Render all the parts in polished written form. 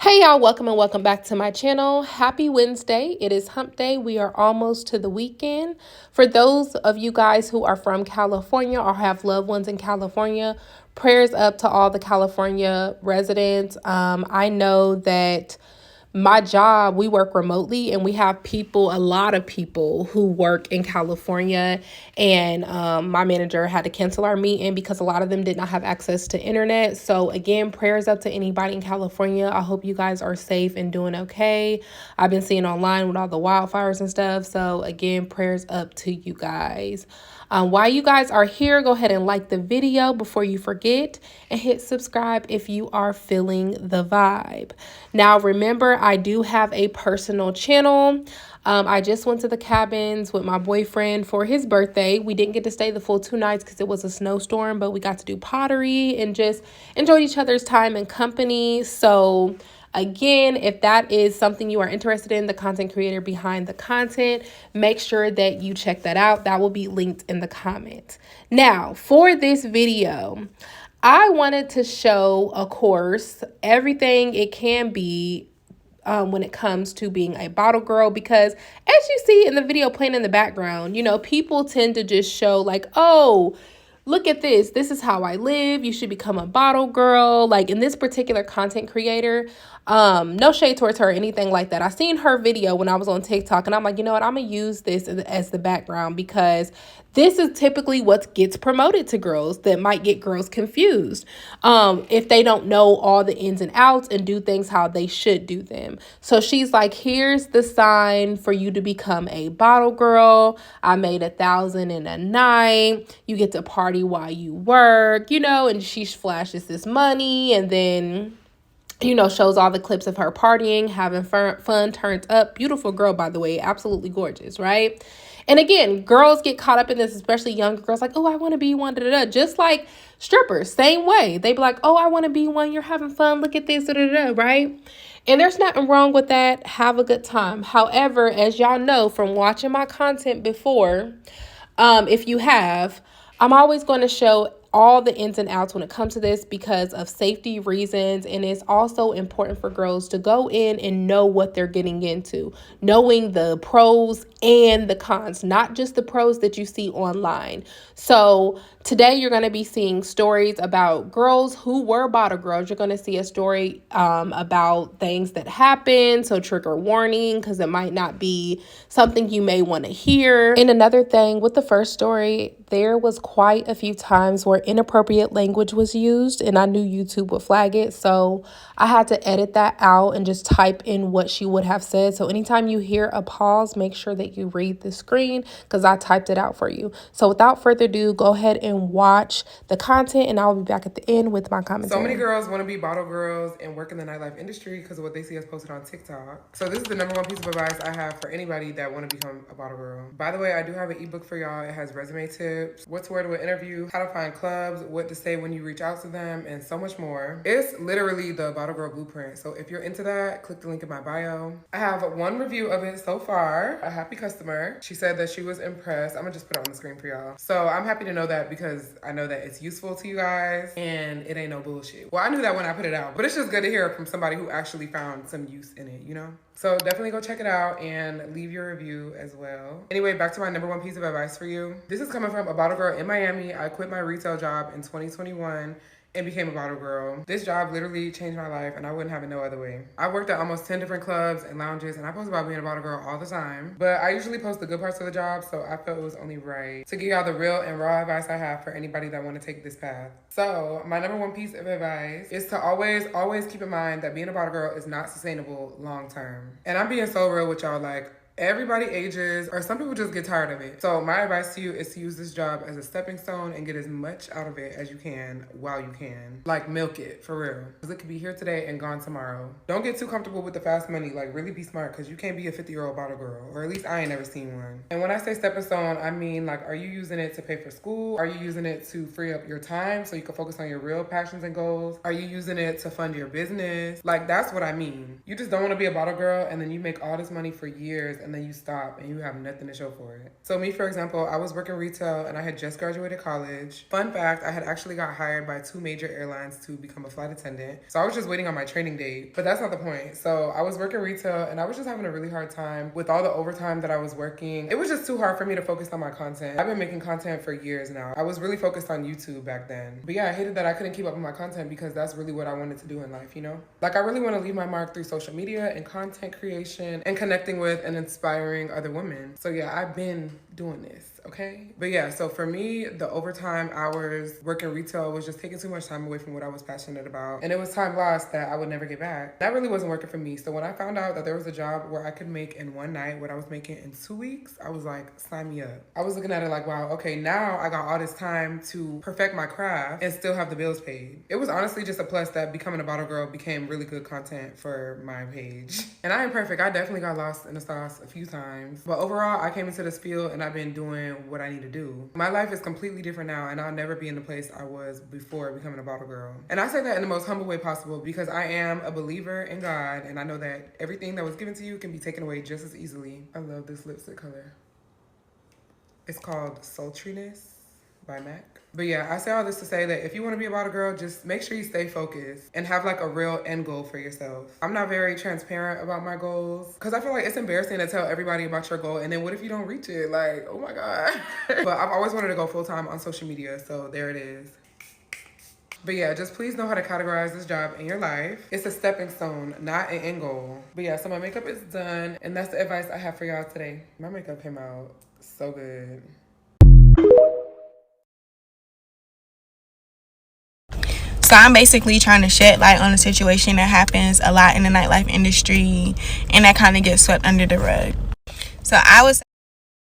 Hey y'all, welcome and welcome back to my channel. Happy Wednesday. It is hump day. We are almost to the weekend. For those of you guys who are from California or have loved ones in California, prayers up to all the California residents. I know that my job, we work remotely and we have people, a lot of people who work in California, and my manager had to cancel our meeting because a lot of them did not have access to internet. So again, prayers up to anybody in California. I hope you guys are safe and doing okay. I've been seeing online with all the wildfires and stuff. So again, prayers up to you guys. While you guys are here, go ahead and like the video before you forget and hit subscribe if you are feeling the vibe. Now, remember, I do have a personal channel. I just went to the cabins with my boyfriend for his birthday. We didn't get to stay the full 2 nights because it was a snowstorm, but we got to do pottery and just enjoyed each other's time and company. So again, if that is something you are interested in, the content creator behind the content, make sure that you check that out. That will be linked in the comments. Now, for this video, I wanted to show, of course, everything it can be when it comes to being a bottle girl, because as you see in the video playing in the background, you know, people tend to just show like, oh, look at this. This is how I live. You should become a bottle girl. Like in this particular content creator, no shade towards her or anything like that. I seen her video when I was on TikTok and I'm like, you know what? I'm going to use this as the background because this is typically what gets promoted to girls that might get girls confused if they don't know all the ins and outs and do things how they should do them. So she's like, here's the sign for you to become a bottle girl. I made $1,000 in a night. You get to party while you work, you know, and she flashes this money and then, you know, shows all the clips of her partying, having fun, turned up. Beautiful girl, by the way, absolutely gorgeous, right? And again, girls get caught up in this, especially younger girls, like, oh, I want to be one, da-da-da. Just like strippers, same way. They be like, oh, I want to be one. You're having fun. Look at this, da-da-da, right? And there's nothing wrong with that. Have a good time. However, as y'all know from watching my content before, if you have, I'm always going to show all the ins and outs when it comes to this because of safety reasons. And it's also important for girls to go in and know what they're getting into, knowing the pros and the cons, not just the pros that you see online. So today you're going to be seeing stories about girls who were bottle girls. You're going to see a story about things that happened. So trigger warning, because it might not be something you may want to hear. And another thing with the first story, there was quite a few times where inappropriate language was used and I knew YouTube would flag it. So I had to edit that out and just type in what she would have said. So anytime you hear a pause, make sure that you read the screen because I typed it out for you. So without further ado, go ahead and watch the content and I'll be back at the end with my commentary. So many girls want to be bottle girls and work in the nightlife industry because of what they see us posted on TikTok. So this is the #1 piece of advice I have for anybody that want to become a bottle girl. By the way, I do have an ebook for y'all. It has resume tips, what to wear to an interview, how to find clubs, what to say when you reach out to them, and so much more. It's literally the bottle girl blueprint. So if you're into that, click the link in my bio. I have 1 review of it so far. A happy customer. She said that she was impressed. I'm gonna just put it on the screen for y'all. So I'm happy to know that because I know that it's useful to you guys and it ain't no bullshit. Well, I knew that when I put it out, but it's just good to hear from somebody who actually found some use in it, you know? So definitely go check it out and leave your review as well. Anyway, back to my #1 piece of advice for you. This is coming from a bottle girl in Miami. I quit my retail job in 2021 and became a bottle girl. This job literally changed my life and I wouldn't have it no other way. I worked at almost 10 different clubs and lounges and I post about being a bottle girl all the time, but I usually post the good parts of the job, so I felt it was only right to give y'all the real and raw advice I have for anybody that want to take this path. So my #1 piece of advice is to always keep in mind that being a bottle girl is not sustainable long term. And I'm being so real with y'all, like, everybody ages, or some people just get tired of it. So my advice to you is to use this job as a stepping stone and get as much out of it as you can while you can. Like, milk it, for real. Because it could be here today and gone tomorrow. Don't get too comfortable with the fast money. Like, really be smart, because you can't be a 50-year-old bottle girl. Or at least I ain't never seen one. And when I say stepping stone, I mean, like, are you using it to pay for school? Are you using it to free up your time so you can focus on your real passions and goals? Are you using it to fund your business? Like, that's what I mean. You just don't want to be a bottle girl and then you make all this money for years and then you stop and you have nothing to show for it. So me, for example, I was working retail and I had just graduated college. Fun fact, I had actually got hired by 2 major airlines to become a flight attendant. So I was just waiting on my training date, but that's not the point. So I was working retail and I was just having a really hard time with all the overtime that I was working. It was just too hard for me to focus on my content. I've been making content for years now. I was really focused on YouTube back then. But yeah, I hated that I couldn't keep up with my content because that's really what I wanted to do in life, you know? Like I really want to leave my mark through social media and content creation and connecting with and inspiring other women. So yeah, I've been doing this, okay? But yeah, so for me, the overtime hours working retail was just taking too much time away from what I was passionate about. And it was time lost that I would never get back. That really wasn't working for me. So when I found out that there was a job where I could make in one night what I was making in 2 weeks, I was like, sign me up. I was looking at it like, wow, okay, now I got all this time to perfect my craft and still have the bills paid. It was honestly just a plus that becoming a bottle girl became really good content for my page. And I ain't perfect. I definitely got lost in the sauce a few times. But overall, I came into this field and I've been doing what I need to do. My life is completely different now and I'll never be in the place I was before becoming a bottle girl. And I say that in the most humble way possible because I am a believer in God and I know that everything that was given to you can be taken away just as easily. I love this lipstick color. It's called Sultriness by MAC. But yeah, I say all this to say that if you want to be a bottle girl, just make sure you stay focused and have like a real end goal for yourself. I'm not very transparent about my goals because I feel like it's embarrassing to tell everybody about your goal and then what if you don't reach it? Like, oh my God. But I've always wanted to go full-time on social media, so there it is. But yeah, just please know how to categorize this job in your life. It's a stepping stone, not an end goal. But yeah, so my makeup is done and that's the advice I have for y'all today. My makeup came out so good. So I'm basically trying to shed light on a situation that happens a lot in the nightlife industry and that kind of gets swept under the rug. So I was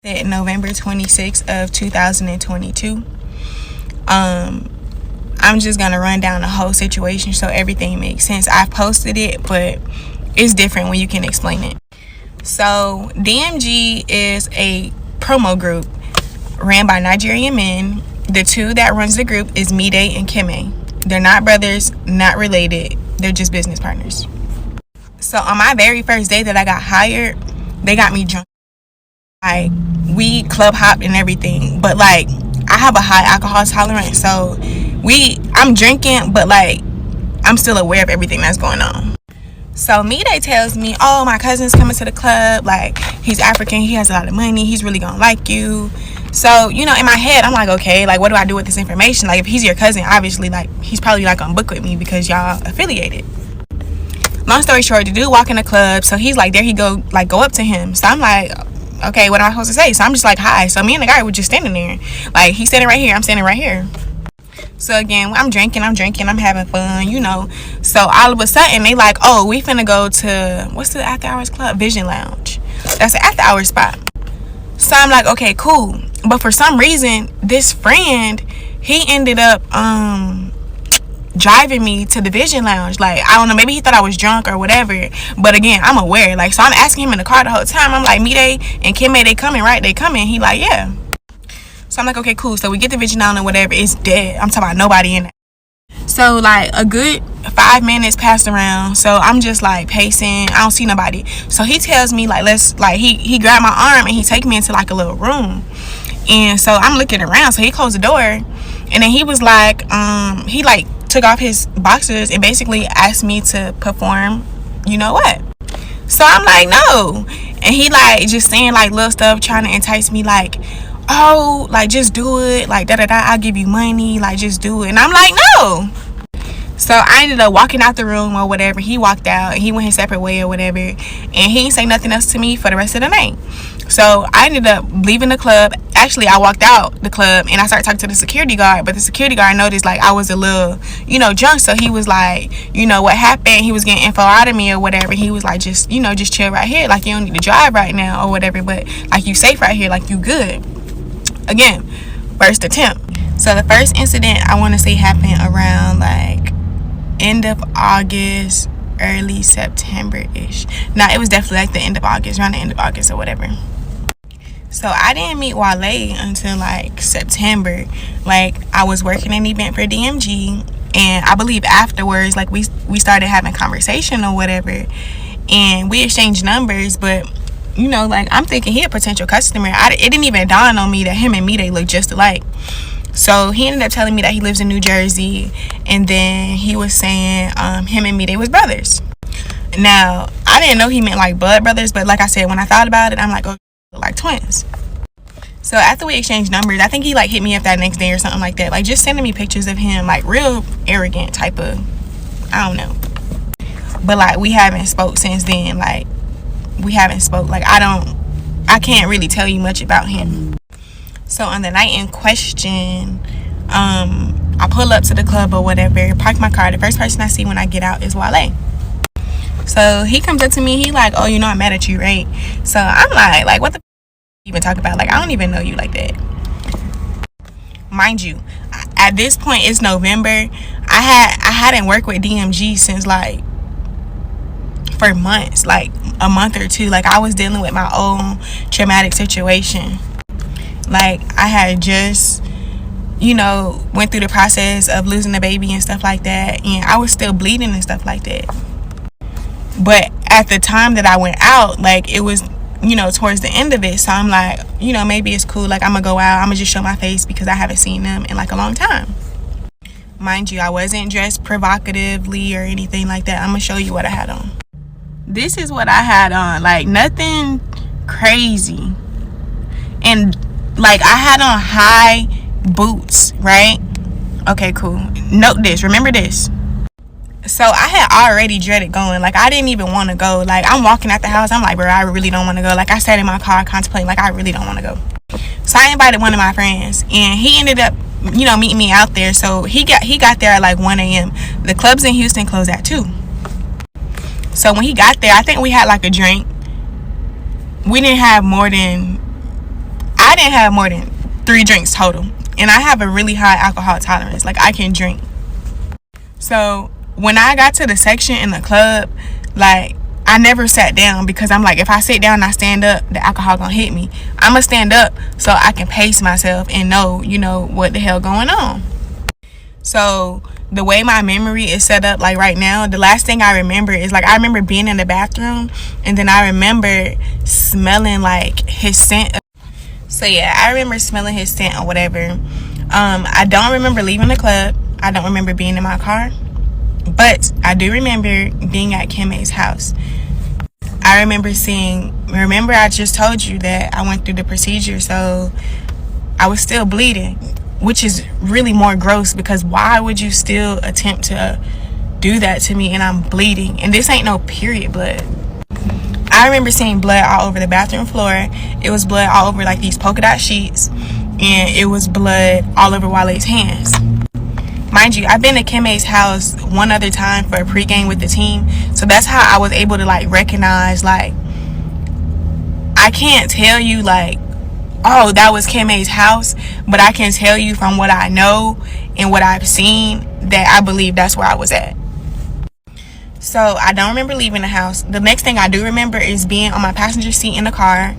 November 26th of 2022. I'm just going to run down the whole situation so everything makes sense. I've posted it, but it's different when you can explain it. So DMG is a promo group ran by Nigerian men. The two that runs the group is Mide and Keme. They're not brothers, not related. They're just business partners. So on my very first day that I got hired, they got me drunk. Like, we club hopped and everything. But like, I have a high alcohol tolerance. So I'm drinking, but like, I'm still aware of everything that's going on. So Mide tells me, oh, my cousin's coming to the club. Like, he's African. He has a lot of money. He's really going to like you. So, you know, in my head, I'm like, okay, like, what do I do with this information? Like, if he's your cousin, obviously, like, he's probably, like, on book with me because y'all affiliated. Long story short, the dude walk in the club. So he's like, there he go, like, go up to him. So I'm like, okay, what am I supposed to say? So I'm just like, hi. So me and the guy were just standing there. Like, he's standing right here. I'm standing right here. So again, I'm drinking, I'm having fun, you know. So all of a sudden, they like, oh, we finna go to, what's the after hours club? Vision Lounge. That's the after hours spot. So I'm like, okay, cool. But for some reason, this friend, he ended up driving me to the Vision Lounge. Like, I don't know, maybe he thought I was drunk or whatever. But again, I'm aware. Like, so I'm asking him in the car the whole time. I'm like, Mide and Keme, they coming, right? They coming. He like, yeah. So I'm like, okay, cool. So we get the Vision Lounge or whatever. It's dead. I'm talking about nobody in it. So like a good 5 minutes passed around. So I'm just like pacing. I don't see nobody. So he tells me like, he grabbed my arm and he take me into like a little room. And so I'm looking around. So he closed the door. And then he was like, he like took off his boxers and basically asked me to perform, you know what? So I'm like, no. And he like just saying like little stuff, trying to entice me like, oh, like just do it, like I'll give you money, like just do it. And I'm like, no. So I ended up walking out the room or whatever. He walked out, he went his separate way or whatever, and he didn't say nothing else to me for the rest of the night. So I ended up leaving the club. Actually, I walked out the club and I started talking to the security guard, but the security guard noticed like I was a little, you know, drunk. So he was like, you know, what happened? He was getting info out of me or whatever. He was like, just, you know, just chill right here, like you don't need to drive right now or whatever, but like you safe right here, like you good. Again, first attempt. So the first incident I want to say happened around like end of August, early September-ish. Now it was definitely like the end of August, around the end of August or whatever. So I didn't meet Wale until like September. Like I was working an event for DMG, and I believe afterwards like we started having conversation or whatever, and we exchanged numbers. But you know, like, I'm thinking he a potential customer. It didn't even dawn on me that him and me, they look just alike. So he ended up telling me that he lives in New Jersey, and then he was saying him and me, they was brothers. Now, I didn't know he meant like blood brothers, but like I said, when I thought about it, I'm like, oh, like twins. So after we exchanged numbers, I think he like hit me up that next day or something like that, like just sending me pictures of him, like real arrogant type of, I don't know. But like, we haven't spoke since then. Like, we haven't spoke. Like, I can't really tell you much about him. So on the night in question, I pull up to the club or whatever, park my car. The first person I see when I get out is Wale. So he comes up to me, he like, oh, you know I'm mad at you, right? So I'm like what the even talk about? Like, I don't even know you like that. Mind you, at this point it's November. I hadn't worked with DMG since like for months, like a month or two. Like, I was dealing with my own traumatic situation. Like, I had just, you know, went through the process of losing a baby and stuff like that, and I was still bleeding and stuff like that. But at the time that I went out, like, it was, you know, towards the end of it. So I'm like, you know, maybe it's cool. Like, I'm gonna go out, I'm gonna just show my face because I haven't seen them in like a long time. Mind you, I wasn't dressed provocatively or anything like that. I'm gonna show you what I had on. This is what I had on. Like, nothing crazy. And like, I had on high boots, right? Okay, cool. Note this, remember this. So I had already dreaded going. Like, I didn't even want to go. Like, I'm walking out the house, I'm like, bro, I really don't want to go. Like, I sat in my car contemplating, like, I really don't want to go. So I invited one of my friends, and he ended up, you know, meeting me out there. So he got there at like 1 a.m. The clubs in Houston closed at 2. So when he got there, I think we had like a drink. I didn't have more than 3 drinks total. And I have a really high alcohol tolerance. Like, I can drink. So when I got to the section in the club, like, I never sat down because I'm like, if I sit down and I stand up, the alcohol gonna hit me. I'm gonna stand up so I can pace myself and know, you know, what the hell going on. So the way my memory is set up, like right now, the last thing I remember is like, I remember being in the bathroom, and then I remember smelling like his scent. So yeah, I remember smelling his scent or whatever. I don't remember leaving the club. I don't remember being in my car. But I do remember being at Kim A's house. I remember I just told you that I went through the procedure, so I was still bleeding, which is really more gross, because why would you still attempt to do that to me and I'm bleeding? And this ain't no period blood. I remember seeing blood all over the bathroom floor. It was blood all over like these polka dot sheets, and it was blood all over Wale's hands. Mind you, I've been to Kim A's house one other time for a pregame with the team, so that's how I was able to like recognize, like, I can't tell you like, oh, that was Kim A's house, but I can tell you from what I know and what I've seen that I believe that's where I was at. So I don't remember leaving the house. The next thing I do remember is being on my passenger seat in the car,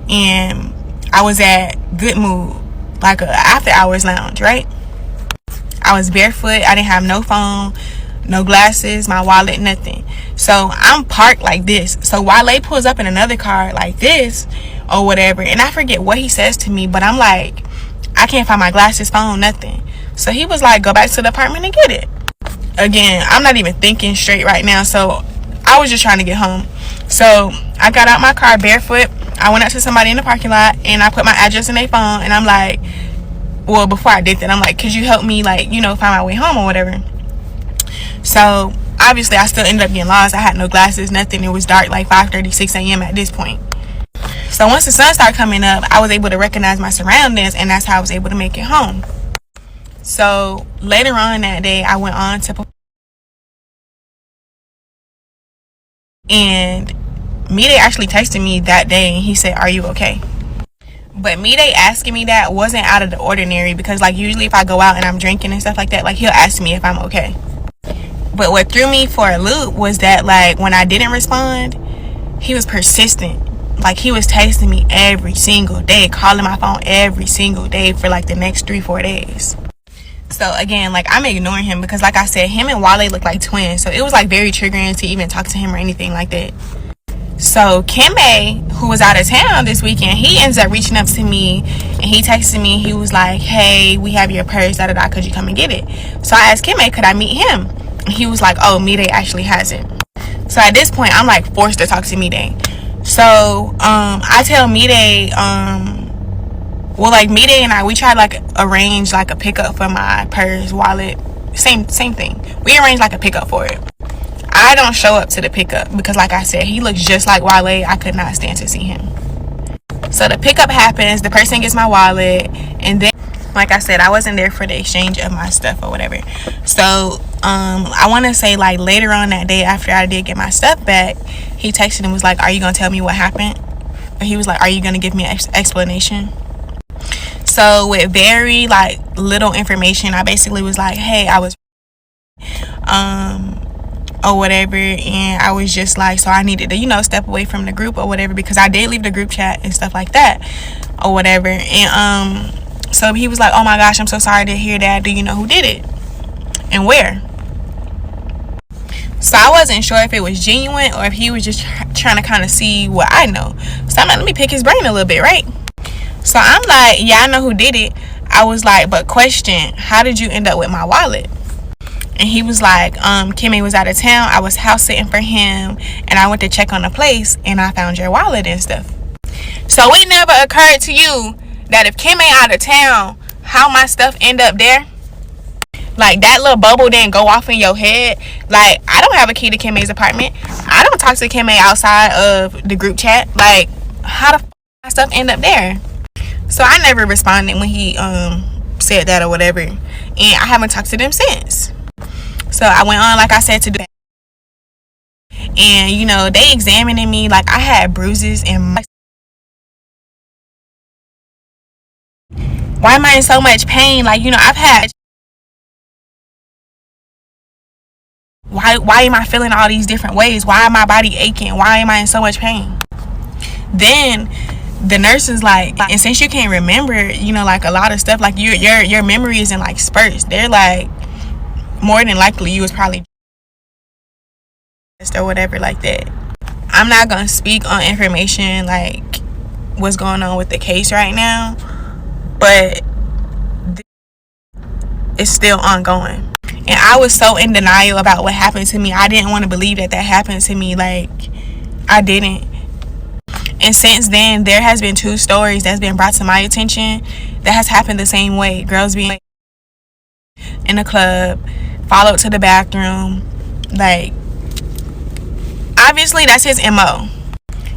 and I was at Good Mood, like a after hours lounge, right? I was barefoot. I didn't have no phone, no glasses, my wallet, nothing. So I'm parked like this. So Wale pulls up in another car like this or whatever, and I forget what he says to me, but I'm like, I can't find my glasses, phone, nothing. So he was like, go back to the apartment and get it. Again, I'm not even thinking straight right now, so I was just trying to get home. So I got out my car barefoot. I went up to somebody in the parking lot, and I put my address in their phone, and I'm like, well, before I did that, I'm like, could you help me, like, you know, find my way home or whatever? So obviously I still ended up getting lost. I had no glasses, nothing. It was dark, like 5:36 a.m. at this point. So once the sun started coming up, I was able to recognize my surroundings, and that's how I was able to make it home. So later on that day, I went on to, and Mide actually texted me that day, and he said, are you okay? But Mide asking me that wasn't out of the ordinary, because like usually if I go out and I'm drinking and stuff like that, like he'll ask me if I'm okay. But what threw me for a loop was that, like, when I didn't respond, he was persistent. Like, he was texting me every single day, calling my phone every single day for like the next 3-4 days. So again, like, I'm ignoring him because, like I said, him and Wale look like twins, so it was like very triggering to even talk to him or anything like that. So Kimmy, who was out of town this weekend, he ends up reaching up to me and he texted me. He was like, hey, we have your purse, da da da, could you come and get it? So I asked Kimmy, could I meet him? And he was like, oh, Mide actually has it. So at this point, I'm like forced to talk to Mide. So I tell Mide, Mide and I, we tried like arrange like a pickup for my purse, wallet, same thing. We arranged like a pickup for it. I don't show up to the pickup because, like I said, he looks just like Wale. I could not stand to see him. So the pickup happens, the person gets my wallet, and then, like I said, I wasn't there for the exchange of my stuff or whatever. So I want to say like later on that day after I did get my stuff back, he texted and was like, are you gonna tell me what happened? Or he was like, are you gonna give me an explanation? So with very like little information, I basically was like, hey, I was or whatever, and I was just like, so I needed to step away from the group or whatever, because I did leave the group chat and stuff like that or whatever. And so he was like, oh my gosh, I'm so sorry to hear that. Do you know who did it and where? So I wasn't sure if it was genuine or if he was just trying to kind of see what I know. So I'm like, let me pick his brain a little bit, right? So I'm like, yeah, I know who did it. I was like, but question, how did you end up with my wallet? And he was like, Kimmy was out of town. I was house sitting for him, and I went to check on the place, and I found your wallet and stuff. So it never occurred to you that if Kimmy out of town, how my stuff end up there? Like, that little bubble didn't go off in your head. Like, I don't have a key to Kimmy's apartment. I don't talk to Kimmy outside of the group chat. Like, how the my stuff end up there? So I never responded when he said that or whatever, and I haven't talked to them since. So I went on, like I said, to do that. And, they examining me. Like, I had bruises and why am I in so much pain? Like, I've had. Why am I feeling all these different ways? Why am my body aching? Why am I in so much pain? Then the nurse is like, and since you can't remember, like a lot of stuff, like your memory is in like spurts. They're like, more than likely you was probably or whatever like that. I'm not gonna speak on information like what's going on with the case right now, but it's still ongoing. And I was so in denial about what happened to me. I didn't want to believe that happened to me. Like, I didn't. And since then, there has been 2 stories that's been brought to my attention that has happened the same way. Girls being in a club, followed to the bathroom. Like, obviously that's his MO.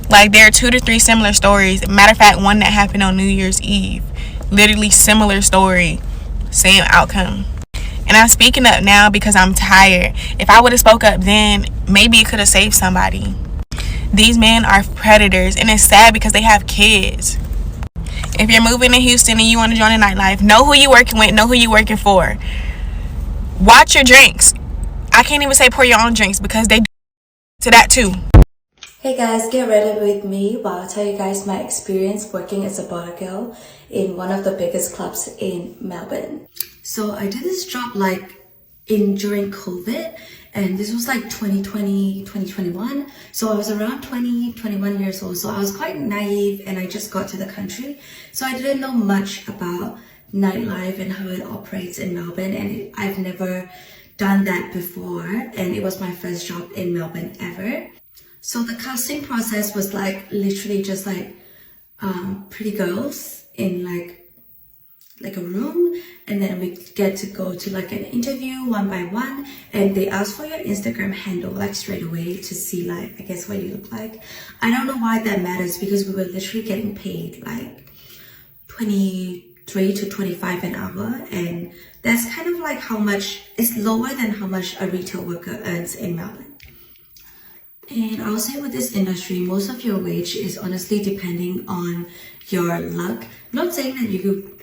Like, there are 2 to 3 similar stories. Matter of fact, one that happened on New Year's Eve. Literally similar story, same outcome. And I'm speaking up now because I'm tired. If I would have spoke up then, maybe it could have saved somebody. These men are predators, and it's sad because they have kids. If you're moving to Houston and you want to join the nightlife, know who you're working with, know who you're working for. Watch your drinks. I can't even say pour your own drinks because they do to that too. Hey guys, get ready with me while I tell you guys my experience working as a bottle girl in one of the biggest clubs in Melbourne. So I did this job during COVID, and this was like 2020, 2021. So I was around 20, 21 years old. So I was quite naive and I just got to the country. So I didn't know much about nightlife and how it operates in Melbourne, and I've never done that before, and it was my first job in Melbourne ever. So the casting process was literally just pretty girls in like a room, and then we get to go to an interview one by one, and they ask for your Instagram handle straight away to see I guess what you look like. I don't know why that matters, because we were literally getting paid 23 to 25 an hour, and that's kind of how much, it's lower than how much a retail worker earns in Melbourne. And I'll say with this industry, most of your wage is honestly depending on your luck. I'm not saying that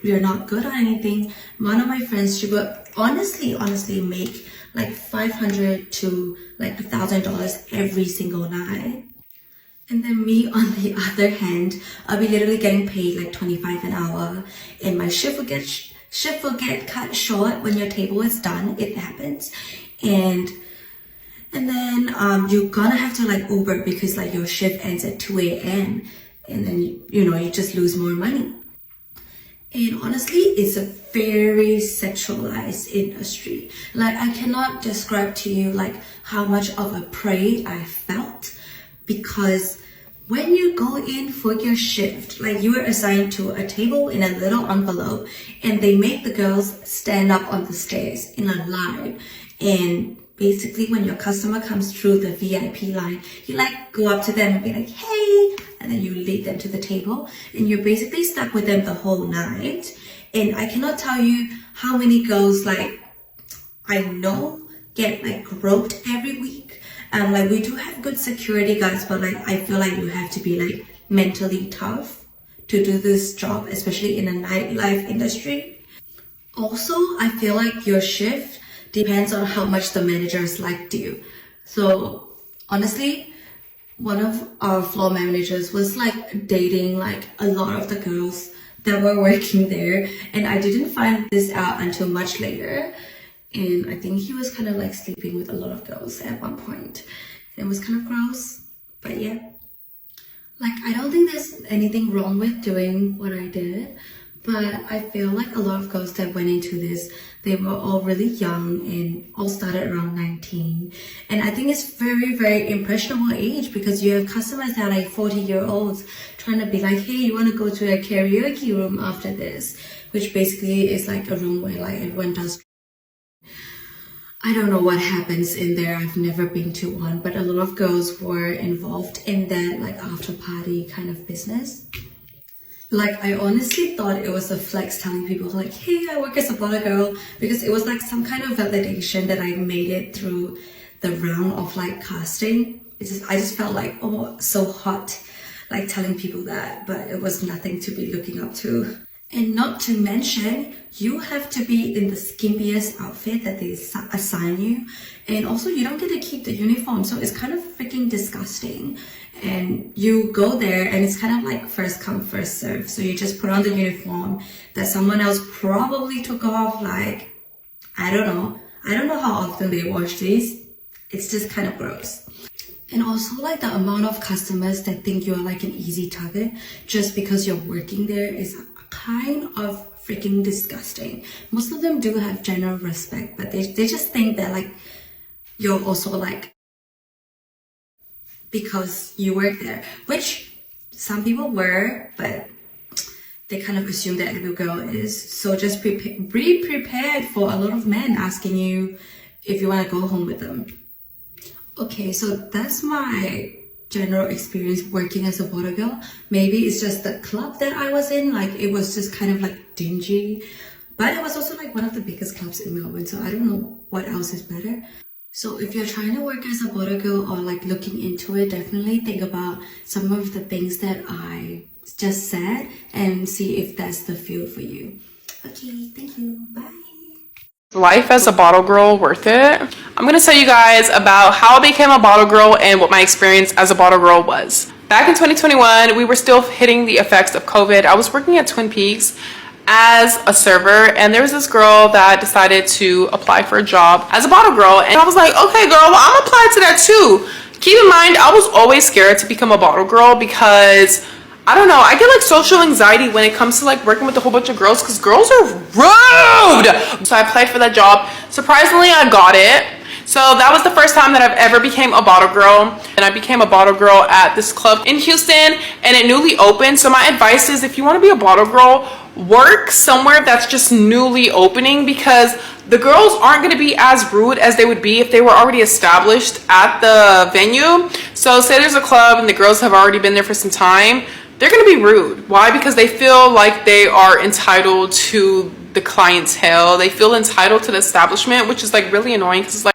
you're not good or anything. One of my friends, she would honestly make $500 to $1,000 every single night. And then me, on the other hand, I'll be literally getting paid 25 an hour, and my shift will get cut short when your table is done. It happens. And And then you're gonna have to like Uber because like your shift ends at 2 a.m. and then you just lose more money. And honestly, it's a very sexualized industry. Like, I cannot describe to you like how much of a prey I felt, because when you go in for your shift, like you are assigned to a table in a little envelope, and they make the girls stand up on the stairs in a line. And basically when your customer comes through the VIP line, you like go up to them and be like, hey, and then you lead them to the table, and you're basically stuck with them the whole night. And I cannot tell you how many girls like I know get like groped every week. Like we do have good security guards, but like I feel like you have to be like mentally tough to do this job, especially in a nightlife industry. Also, I feel like your shift depends on how much the managers liked you. So honestly, one of our floor managers was like dating like a lot of the girls that were working there, and I didn't find this out until much later. And I think he was kind of like sleeping with a lot of girls at one point. It was kind of gross, but yeah. Like, I don't think there's anything wrong with doing what I did, but I feel like a lot of girls that went into this, they were all really young and all started around 19. And I think it's very, very impressionable age, because you have customers that are like 40-year-olds trying to be like, hey, you want to go to a karaoke room after this? Which basically is like a room where like everyone does. I don't know what happens in there. I've never been to one, but a lot of girls were involved in that like after party kind of business. Like, I honestly thought it was a flex telling people like, hey, I work as a bottle girl, because it was like some kind of validation that I made it through the round of like casting. I just felt like, oh, so hot, like telling people that, but it was nothing to be looking up to. And not to mention, you have to be in the skimpiest outfit that they assign you. And also, you don't get to keep the uniform, so it's kind of freaking disgusting. And you go there and it's kind of like first come, first serve. So you just put on the uniform that someone else probably took off. Like, I don't know how often they wash these. It's just kind of gross. And also like the amount of customers that think you're like an easy target just because you're working there is kind of freaking disgusting. Most of them do have general respect, but they just think that like you're also like because you work there, which some people were, but they kind of assume that every girl is. So just be prepared for a lot of men asking you if you want to go home with them. Okay, so that's my general experience working as a bottle girl. Maybe it's just the club that I was in, like it was just kind of like dingy, but it was also like one of the biggest clubs in Melbourne, so I don't know what else is better. So if you're trying to work as a bottle girl or like looking into it, definitely think about some of the things that I just said and see if that's the field for you. Okay, thank you, bye. Life as a bottle girl, worth it? I'm gonna tell you guys about how I became a bottle girl and what my experience as a bottle girl was. Back in 2021, we were still hitting the effects of COVID. I was working at Twin Peaks as a server, and there was this girl that decided to apply for a job as a bottle girl, and I was like, okay girl, well, I'm applying to that too. Keep in mind, I was always scared to become a bottle girl because I don't know, I get like social anxiety when it comes to like working with a whole bunch of girls, because girls are rude. So I applied for that job. Surprisingly, I got it. So that was the first time that I've ever became a bottle girl, and I became a bottle girl at this club in Houston, and it newly opened. So my advice is, if you want to be a bottle girl, work somewhere that's just newly opening, because the girls aren't going to be as rude as they would be if they were already established at the venue. So say there's a club and the girls have already been there for some time, they're going to be rude. Why? Because they feel like they are entitled to the clientele. They feel entitled to the establishment, which is like really annoying, because it's like,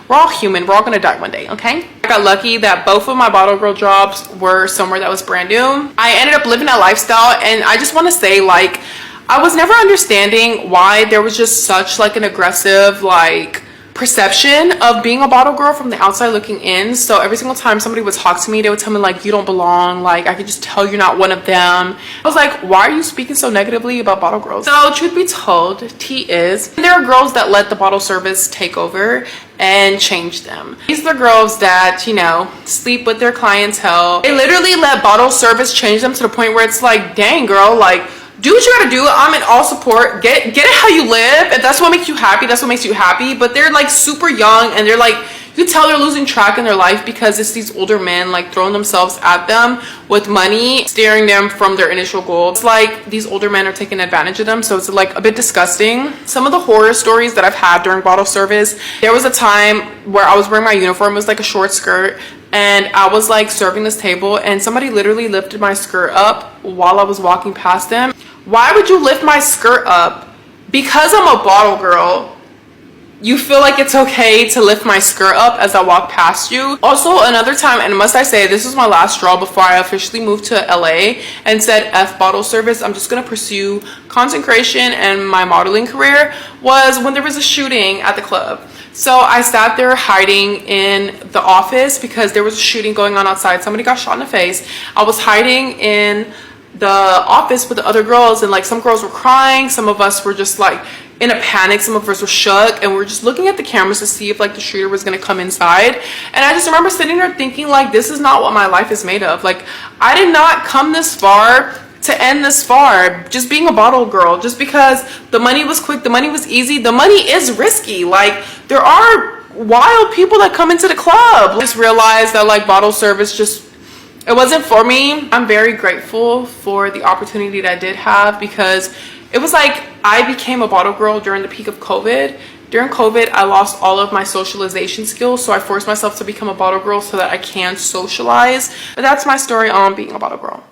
we're all human. We're all gonna die one day, okay? I got lucky that both of my bottle girl jobs were somewhere that was brand new. I ended up living that lifestyle, and I just want to say, like, I was never understanding why there was just such like an aggressive like perception of being a bottle girl from the outside looking in. So every single time somebody would talk to me, they would tell me like, you don't belong. Like, I could just tell you're not one of them. I was like, why are you speaking so negatively about bottle girls? So truth be told, tea is, there are girls that let the bottle service take over and change them. These are the girls that, you know, sleep with their clientele. They literally let bottle service change them to the point where it's like, dang girl, like, do what you gotta do. I'm in all support. Get it how you live. If that's what makes you happy, that's what makes you happy. But they're like super young, and they're like, you can tell they're losing track in their life because it's these older men like throwing themselves at them with money, steering them from their initial goal. It's like these older men are taking advantage of them. So it's like a bit disgusting. Some of the horror stories that I've had during bottle service, there was a time where I was wearing my uniform. It was like a short skirt, and I was like serving this table, and somebody literally lifted my skirt up while I was walking past them. Why would you lift my skirt up? Because I'm a bottle girl, you feel like it's okay to lift my skirt up as I walk past you. Also, another time, and must I say, this was my last straw before I officially moved to LA and said F bottle service, I'm just gonna pursue content creation and my modeling career, was when there was a shooting at the club. So I sat there hiding in the office because there was a shooting going on outside. Somebody got shot in the face. I was hiding in the office with the other girls, and like some girls were crying, some of us were just like in a panic, some of us were shook, and we were just looking at the cameras to see if like the shooter was gonna come inside. And I just remember sitting there thinking like, this is not what my life is made of. Like, I did not come this far to end this far just being a bottle girl, just because the money was quick, the money was easy. The money is risky. Like, there are wild people that come into the club. I just realized that like bottle service just, it wasn't for me. I'm very grateful for the opportunity that I did have, because it was like I became a bottle girl during the peak of COVID. During COVID, I lost all of my socialization skills, so I forced myself to become a bottle girl so that I can socialize. But that's my story on being a bottle girl.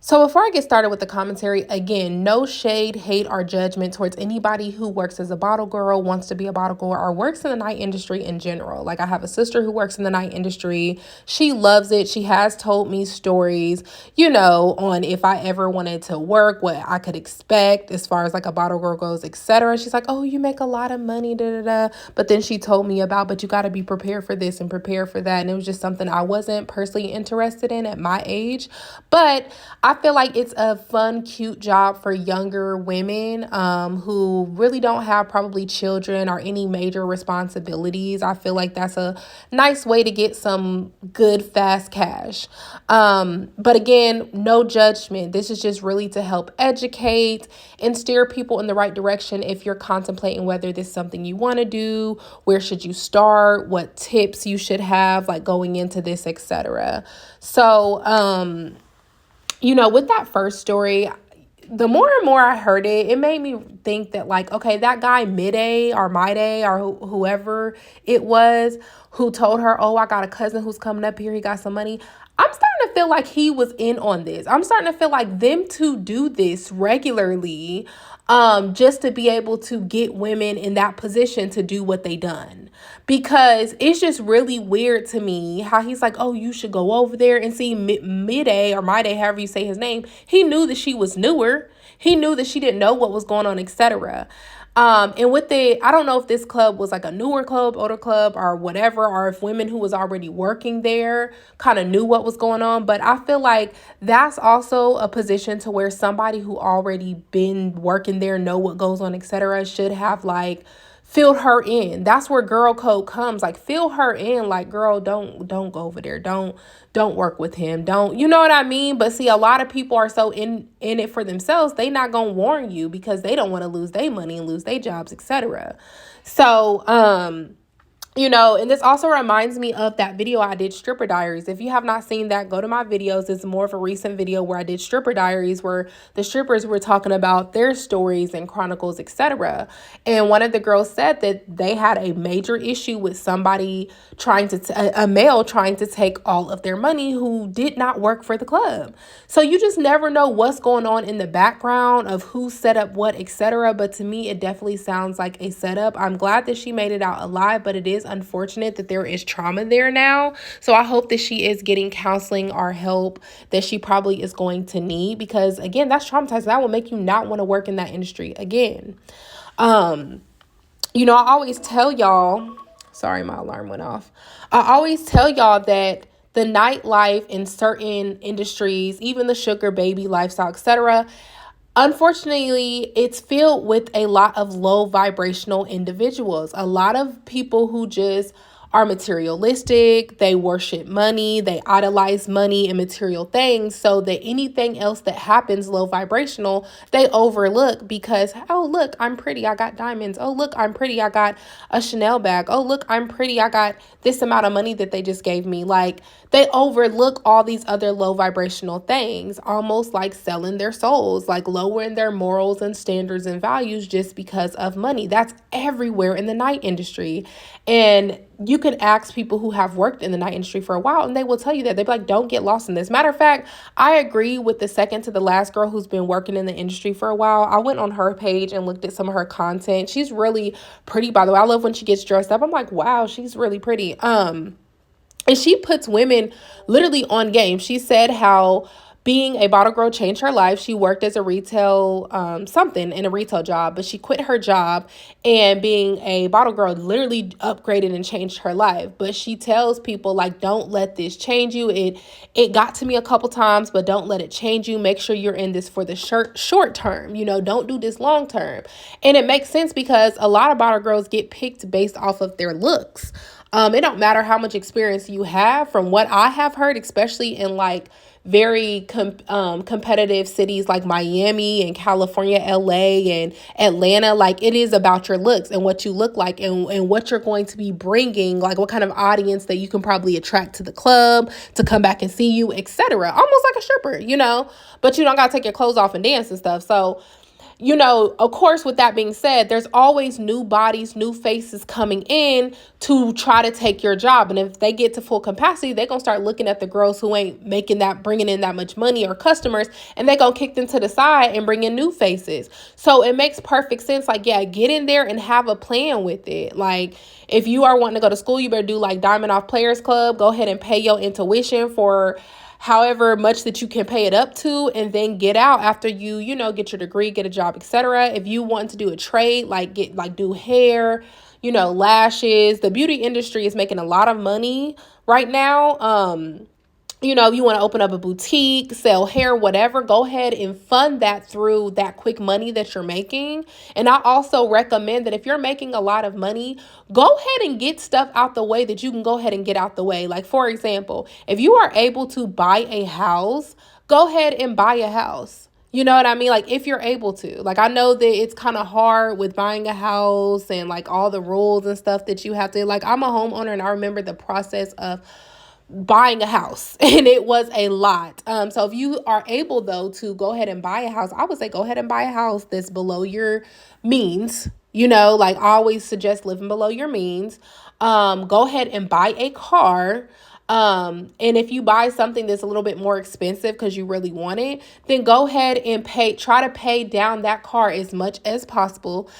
So before I get started with the commentary, again, no shade, hate, or judgment towards anybody who works as a bottle girl, wants to be a bottle girl, or works in the night industry in general. Like, I have a sister who works in the night industry. She loves it. She has told me stories, you know, on if I ever wanted to work, what I could expect as far as like a bottle girl goes, etc. She's like, oh, you make a lot of money, da da da. But then she told me about, but you got to be prepared for this and prepared for that. And it was just something I wasn't personally interested in at my age. But I feel like it's a fun, cute job for younger women who really don't have probably children or any major responsibilities. I feel like that's a nice way to get some good, fast cash. But again, no judgment. This is just really to help educate and steer people in the right direction if you're contemplating whether this is something you want to do, where should you start, what tips you should have, like going into this, etc. So, you know, with that first story, the more and more I heard it, it made me think that like, okay, that guy Midday or Myday or whoever it was who told her, oh, I got a cousin who's coming up here, he got some money. I'm starting to feel like he was in on this. I'm starting to feel like them two do this regularly, just to be able to get women in that position to do what they done. Because it's just really weird to me how he's like, oh, you should go over there and see Midday or My Day, however you say his name. He knew that she was newer. He knew that she didn't know what was going on, etc. And with I don't know if this club was like a newer club, older club, or whatever, or if women who was already working there kind of knew what was going on. But I feel like that's also a position to where somebody who already been working there, know what goes on, etc., should have like filled her in. That's where girl code comes. Like, fill her in. Like, girl, don't go over there. Don't work with him. Don't, you know what I mean? But see, a lot of people are so in it for themselves. They not gonna warn you because they don't want to lose their money and lose their jobs, etc. So, you know, and this also reminds me of that video I did, Stripper Diaries. If you have not seen that, go to my videos. It's more of a recent video where I did Stripper Diaries, where the strippers were talking about their stories and chronicles, etc. And one of the girls said that they had a major issue with somebody trying to, a male trying to take all of their money who did not work for the club. So you just never know what's going on in the background of who set up what, etc. But to me, it definitely sounds like a setup. I'm glad that she made it out alive, but it is unfortunate that there is trauma there now. So I hope that she is getting counseling or help that she probably is going to need, because again, that's traumatizing. That will make you not want to work in that industry again. I always tell y'all, sorry, my alarm went off. I always tell y'all that the nightlife in certain industries, even the sugar baby lifestyle, etc., unfortunately, it's filled with a lot of low vibrational individuals. A lot of people who just are materialistic, they worship money, they idolize money and material things, so that anything else that happens low vibrational, they overlook because, oh, look, I'm pretty, I got diamonds. Oh, look, I'm pretty, I got a Chanel bag. Oh, look, I'm pretty, I got this amount of money that they just gave me. Like, they overlook all these other low vibrational things, almost like selling their souls, like lowering their morals and standards and values just because of money. That's everywhere in the night industry. And you can ask people who have worked in the night industry for a while, and they will tell you that. They'll be like, don't get lost in this. Matter of fact, I agree with the second to the last girl who's been working in the industry for a while. I went on her page and looked at some of her content. She's really pretty, by the way. I love when she gets dressed up. I'm like, wow, she's really pretty. And she puts women literally on game. She said how being a bottle girl changed her life. She worked as a retail something in a retail job, but she quit her job, and being a bottle girl literally upgraded and changed her life. But she tells people, like, don't let this change you. It got to me a couple times, but don't let it change you. Make sure you're in this for the short term. Don't do this long term. And it makes sense because a lot of bottle girls get picked based off of their looks. It don't matter how much experience you have. From what I have heard, especially in like very competitive cities like Miami and California, LA and Atlanta, like, it is about your looks and what you look like, and what you're going to be bringing, like what kind of audience that you can probably attract to the club to come back and see you, etc. Almost like a stripper, but you don't gotta take your clothes off and dance and stuff. So, of course, with that being said, there's always new bodies, new faces coming in to try to take your job. And if they get to full capacity, they're going to start looking at the girls who ain't bringing in that much money or customers, and they're going to kick them to the side and bring in new faces. So it makes perfect sense. Like, yeah, get in there and have a plan with it. Like, if you are wanting to go to school, you better do like Diamond Off Players Club. Go ahead and pay your intuition for however much that you can pay it up to, and then get out after you get your degree, get a job, etc. If you want to do a trade, do hair, lashes. The beauty industry is making a lot of money right now. If you want to open up a boutique, sell hair, whatever, go ahead and fund that through that quick money that you're making. And I also recommend that if you're making a lot of money, go ahead and get stuff out the way that you can go ahead and get out the way. Like, for example, if you are able to buy a house, go ahead and buy a house. You know what I mean? Like, if you're able to. Like, I know that it's kind of hard with buying a house and like all the rules and stuff that you have to, like, I'm a homeowner, and I remember the process of buying a house, and it was a lot. So if you are able though to go ahead and buy a house, I would say go ahead and buy a house that's below your means. Like, I always suggest living below your means. Go ahead and buy a car. And if you buy something that's a little bit more expensive because you really want it, then go ahead and try to pay down that car as much as possible.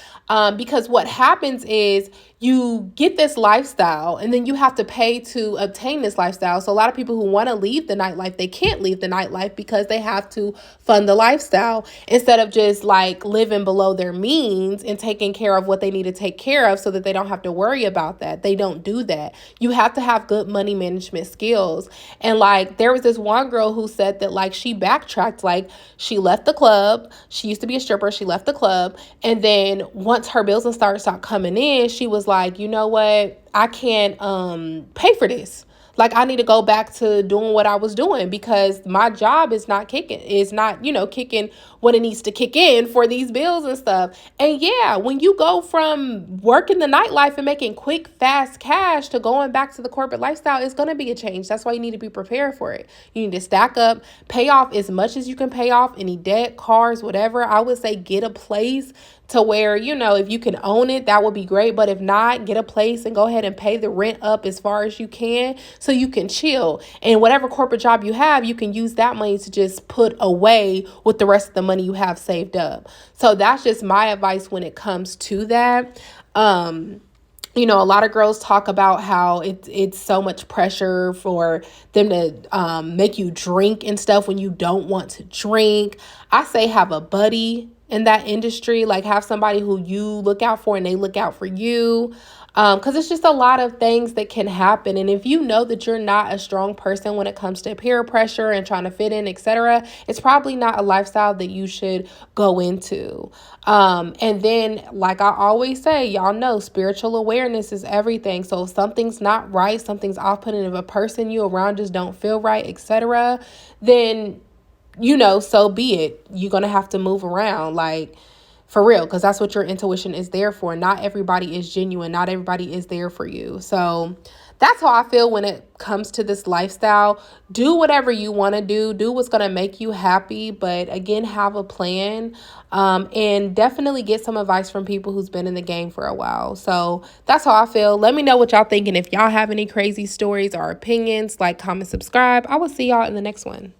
Because what happens is you get this lifestyle, and then you have to pay to obtain this lifestyle. So a lot of people who want to leave the nightlife, they can't leave the nightlife because they have to fund the lifestyle instead of just like living below their means and taking care of what they need to take care of so that they don't have to worry about that. They don't do that. You have to have good money management skills. And like, there was this one girl who said that like she backtracked, like she left the club. She used to be a stripper. She left the club. And then once her bills and started coming in, she was like, you know what? I can't pay for this. Like, I need to go back to doing what I was doing because my job is not kicking. It's not, kicking what it needs to kick in for these bills and stuff. And yeah, when you go from working the nightlife and making quick, fast cash to going back to the corporate lifestyle, it's going to be a change. That's why you need to be prepared for it. You need to stack up, pay off as much as you can pay off, any debt, cars, whatever. I would say get a place to where, if you can own it, that would be great. But if not, get a place and go ahead and pay the rent up as far as you can so you can chill. And whatever corporate job you have, you can use that money to just put away with the rest of the money you have saved up. So that's just my advice when it comes to that. A lot of girls talk about how it's so much pressure for them to make you drink and stuff when you don't want to drink. I say have a buddy. in that industry. Like, have somebody who you look out for and they look out for you. Because it's just a lot of things that can happen. And if you know that you're not a strong person when it comes to peer pressure and trying to fit in, etc., it's probably not a lifestyle that you should go into. And then, like I always say, y'all know spiritual awareness is everything. So if something's not right, something's off-putting, if a person you around just don't feel right, etc., then, you know, so be it. You're going to have to move around. Like, for real, because that's what your intuition is there for. Not everybody is genuine. Not everybody is there for you. So that's how I feel when it comes to this lifestyle. Do whatever you want to do. Do what's going to make you happy. But again, have a plan. And definitely get some advice from people who's been in the game for a while. So that's how I feel. Let me know what y'all think. And if y'all have any crazy stories or opinions, like, comment, subscribe. I will see y'all in the next one.